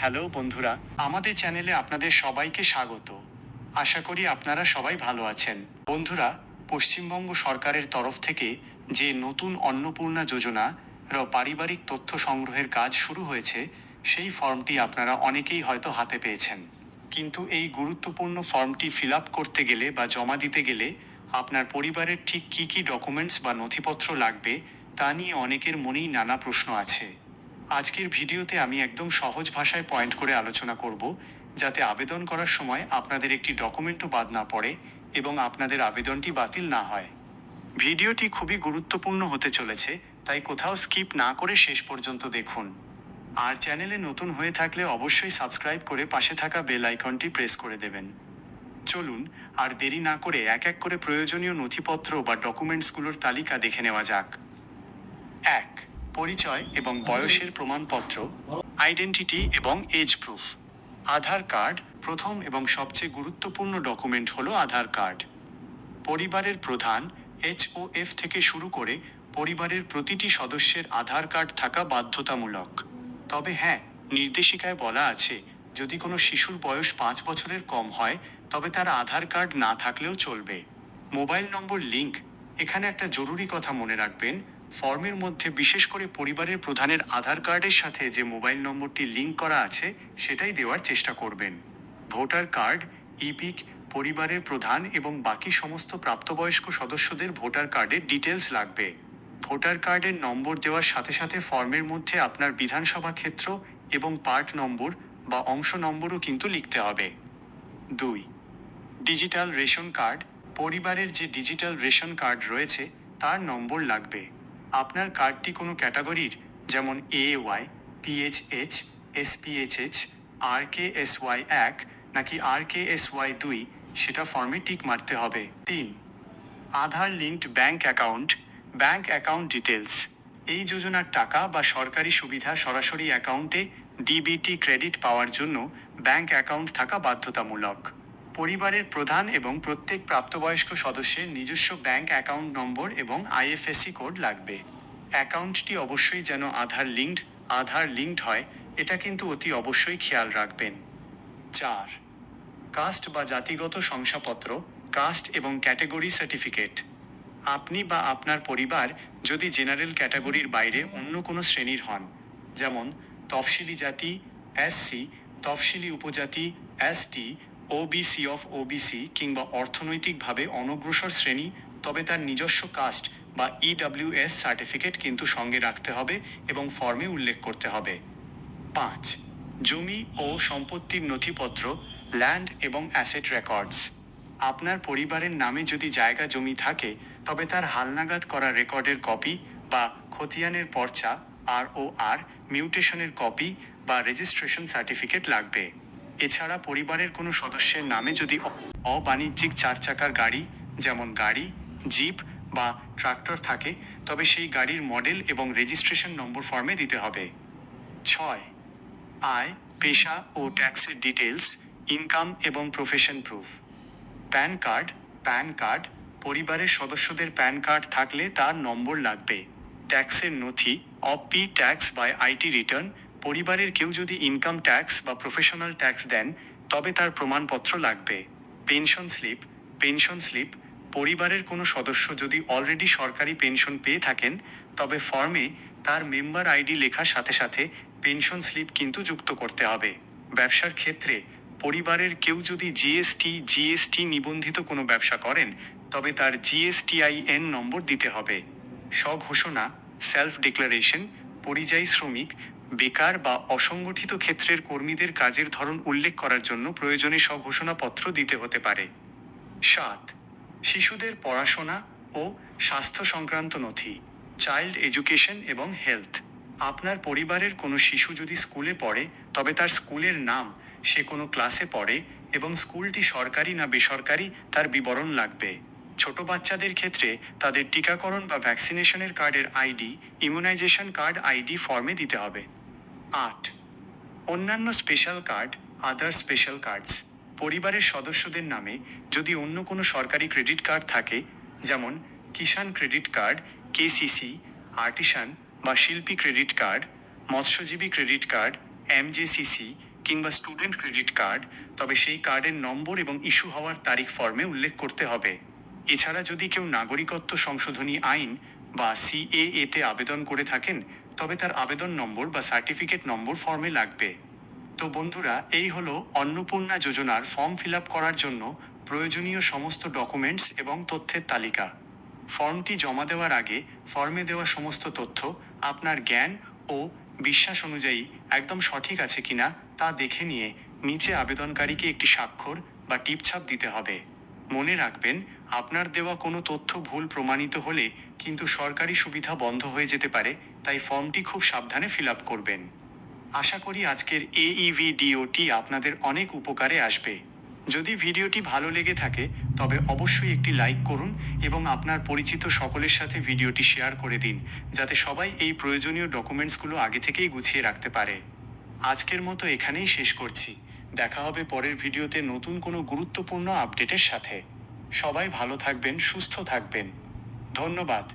Hello বন্ধুরা, আমাদের চ্যানেলে আপনাদের সবাইকে স্বাগত। আশা করি আপনারা সবাই ভালো আছেন। বন্ধুরা, পশ্চিমবঙ্গ সরকারের তরফ থেকে যে নতুন অন্নপূর্ণা যোজনা পারিবারিক তথ্য সংগ্রহের কাজ শুরু হয়েছে, সেই ফর্মটি আপনারা অনেকেই হয়তো হাতে পেয়েছেন। কিন্তু এই গুরুত্বপূর্ণ ফর্মটি ফিল আপ করতে গেলে বা জমা দিতে গেলে আপনার পরিবারের ঠিক কী কী ডকুমেন্টস বা নথিপত্র লাগবে তা নিয়ে অনেকের মনেই নানা প্রশ্ন আছে। আজকের ভিডিওতে আমি একদম সহজ ভাষায় পয়েন্ট করে আলোচনা করব, যাতে আবেদন করার সময় আপনাদের একটি ডকুমেন্টও বাদ না পড়ে এবং আপনাদের আবেদনটি বাতিল না হয়। ভিডিওটি খুবই গুরুত্বপূর্ণ হতে চলেছে, তাই কোথাও স্কিপ না করে শেষ পর্যন্ত দেখুন। আর চ্যানেলে নতুন হয়ে থাকলে অবশ্যই সাবস্ক্রাইব করে পাশে থাকা বেল আইকনটি প্রেস করে দেবেন। চলুন আর দেরি না করে এক এক করে প্রয়োজনীয় নথিপত্র বা ডকুমেন্টসগুলোর তালিকা দেখে নেওয়া যাক। 1. পরিচয় এবং বয়সের প্রমাণপত্র, আইডেন্টিটি এবং এজ প্রুফ। আধার কার্ড প্রথম এবং সবচেয়ে গুরুত্বপূর্ণ ডকুমেন্ট হলো আধার কার্ড। পরিবারের প্রধান HOF থেকে শুরু করে পরিবারের প্রতিটি সদস্যের আধার কার্ড থাকা বাধ্যতামূলক। তবে হ্যাঁ, নির্দেশিকায় বলা আছে, যদি কোনো শিশুর বয়স 5 বছরের কম হয় তবে তার আধার কার্ড না থাকলেও চলবে। মোবাইল নম্বর লিঙ্ক, এখানে একটা জরুরি কথা মনে রাখবেন, ফর্মের মধ্যে বিশেষ করে পরিবারের প্রধানের আধার কার্ডের সাথে যে মোবাইল নম্বরটি লিঙ্ক করা আছে সেটাই দেওয়ার চেষ্টা করবেন। ভোটার কার্ড, ইপিক, পরিবারের প্রধান এবং বাকি সমস্ত প্রাপ্তবয়স্ক সদস্যদের ভোটার কার্ডের ডিটেলস লাগবে। ভোটার কার্ডের নম্বর দেওয়ার সাথে সাথে ফর্মের মধ্যে আপনার বিধানসভা ক্ষেত্র এবং পার্ট নম্বর বা অংশ নম্বরও কিন্তু লিখতে হবে। 2. ডিজিটাল রেশন কার্ড, পরিবারের যে ডিজিটাল রেশন কার্ড রয়েছে তার নম্বর লাগবে। আপনার কার্ডটি কোনো ক্যাটাগরির, যেমন AY, PHH, SPHH, RKSY 1 নাকি RKSY 2, সেটা ফর্মে টিক মারতে হবে। 3. Aadhaar linked bank account, bank account details. এই যোজনার টাকা বা সরকারি সুবিধা সরাসরি অ্যাকাউন্টে ডিবিটি ক্রেডিট পাওয়ার জন্য ব্যাংক অ্যাকাউন্ট থাকা বাধ্যতামূলক। পরিবারের প্রধান এবং প্রত্যেক প্রাপ্তবয়স্ক সদস্যের নিজস্ব ব্যাংক অ্যাকাউন্ট নম্বর এবং IFSC কোড লাগবে। অ্যাকাউন্টটি অবশ্যই যেন আধার লিঙ্কড হয়, এটা কিন্তু অতি অবশ্যই খেয়াল রাখবেন। 4. কাস্ট বা জাতিগত শংসাপত্র, কাস্ট এবং ক্যাটাগরি সার্টিফিকেট। আপনি বা আপনার পরিবার যদি জেনারেল ক্যাটাগরির বাইরে অন্য কোনো শ্রেণীর হন, যেমন তফসিলি জাতি SC, তফসিলি উপজাতি ST, OBC অফ OBC কিংবা অর্থনৈতিকভাবে অনগ্রসর শ্রেণী, তবে তার নিজস্ব কাস্ট বা EWS সার্টিফিকেট কিন্তু সঙ্গে রাখতে হবে এবং ফর্মে উল্লেখ করতে হবে। 5. জমি ও সম্পত্তির নথিপত্র, ল্যান্ড এবং অ্যাসেট রেকর্ডস। আপনার পরিবারের নামে যদি জায়গা জমি থাকে তবে তার হালনাগাদ করা রেকর্ডের কপি বা খতিয়ানের পর্চা ROR, মিউটেশনের কপি বা রেজিস্ট্রেশন সার্টিফিকেট লাগবে। এছাড়া পরিবারের কোনো সদস্যের নামে যদি অবাণিজ্যিক 4 চাকার গাড়ি, যেমন গাড়ি, জিপ বা ট্রাক্টর থাকে তবে সেই গাড়ির মডেল এবং রেজিস্ট্রেশন নম্বর ফর্মে দিতে হবে। 6. আয়, পেশা ও ট্যাক্সের ডিটেলস, ইনকাম এবং প্রফেশন প্রুফ। প্যান কার্ড, পরিবারের সদস্যদের প্যান কার্ড থাকলে তার নম্বর লাগবে। ট্যাক্সের নথি, অপি ট্যাক্স বাই IT রিটার্ন, পরিবারের কেউ যদি ইনকাম ট্যাক্স বা প্রফেশনাল ট্যাক্স দেন তবে তার প্রমাণপত্র লাগবে। পেনশন স্লিপ, পরিবারের কোনো সদস্য যদি অলরেডি সরকারি পেনশন পেয়ে থাকেন তবে ফর্মে তার মেম্বার ID লেখার সাথে সাথে পেনশন স্লিপ কিন্তু যুক্ত করতে হবে। ব্যবসার ক্ষেত্রে পরিবারের কেউ যদি GST নিবন্ধিত কোনো ব্যবসা করেন তবে তার GSTIN নম্বর দিতে হবে। স্বঘোষণা, সেলফ ডিক্লারেশন, পরিযায়ী শ্রমিক, বেকার বা অসংগঠিত ক্ষেত্রের কর্মীদের কাজের ধরন উল্লেখ করার জন্য প্রয়োজনে স্বঘোষণাপত্র দিতে হতে পারে। 7. শিশুদের পড়াশোনা ও স্বাস্থ্য সংক্রান্ত নথি, চাইল্ড এডুকেশন এবং হেলথ। আপনার পরিবারের কোনো শিশু যদি স্কুলে পড়ে তবে তার স্কুলের নাম, সে কোনো ক্লাসে পড়ে এবং স্কুলটি সরকারি না বেসরকারি তার বিবরণ লাগবে। ছোট বাচ্চাদের ক্ষেত্রে তাদের টিকাকরণ বা ভ্যাকসিনেশনের কার্ডের ID, ইমিউনাইজেশন কার্ড ID ফর্মে দিতে হবে। 8. অন্যান্য স্পেশাল কার্ড, আদার স্পেশাল কার্ডস। পরিবারের সদস্যদের নামে যদি অন্য কোনো সরকারি ক্রেডিট কার্ড থাকে, যেমন কিষাণ ক্রেডিট কার্ড, KCC, আর্টিসান বা শিল্পী ক্রেডিট কার্ড, মৎস্যজীবী ক্রেডিট কার্ড, MJCC, কিংবা স্টুডেন্ট ক্রেডিট কার্ড, তবে সেই কার্ডের নম্বর এবং ইস্যু হওয়ার তারিখ ফর্মে উল্লেখ করতে হবে। এছাড়া যদি কেউ নাগরিকত্ব সংশোধনী আইন বা সিএএ তে আবেদন করে থাকেন, তবে তার আবেদন নম্বর বা সার্টিফিকেট নম্বর ফর্মে লাগবে। তো বন্ধুরা, এই হলো অন্নপূর্ণা যোজনার ফর্ম ফিল আপ করার জন্য প্রয়োজনীয় সমস্ত ডকুমেন্টস এবং তথ্যের তালিকা। ফর্মটি জমা দেওয়ার আগে ফর্মে দেওয়া সমস্ত তথ্য আপনার জ্ঞান ও বিশ্বাস অনুযায়ী একদম সঠিক আছে কিনা তা দেখে নিয়ে নিচে আবেদনকারীকে একটি স্বাক্ষর বা টিপছাপ দিতে হবে। মনে রাখবেন, আপনার দেওয়া কোনো তথ্য ভুল প্রমাণিত হলে কিন্তু সরকারি সুবিধা বন্ধ হয়ে যেতে পারে, তাই ফর্মটি খুব সাবধানে ফিল আপ করবেন। আশা করি আজকের এই ভিডিওটি আপনাদের অনেক উপকারে আসবে। যদি ভিডিওটি ভালো লেগে থাকে তবে অবশ্যই একটি লাইক করুন এবং আপনার পরিচিত সকলের সাথে ভিডিওটি শেয়ার করে দিন, যাতে সবাই এই প্রয়োজনীয় ডকুমেন্টসগুলো আগে থেকেই গুছিয়ে রাখতে পারে। আজকের মতো এখানেই শেষ করছি। দেখা হবে পরের ভিডিওতে নতুন কোনো গুরুত্বপূর্ণ আপডেটের সাথে। সবাই ভালো থাকবেন, সুস্থ থাকবেন। ধন্যবাদ।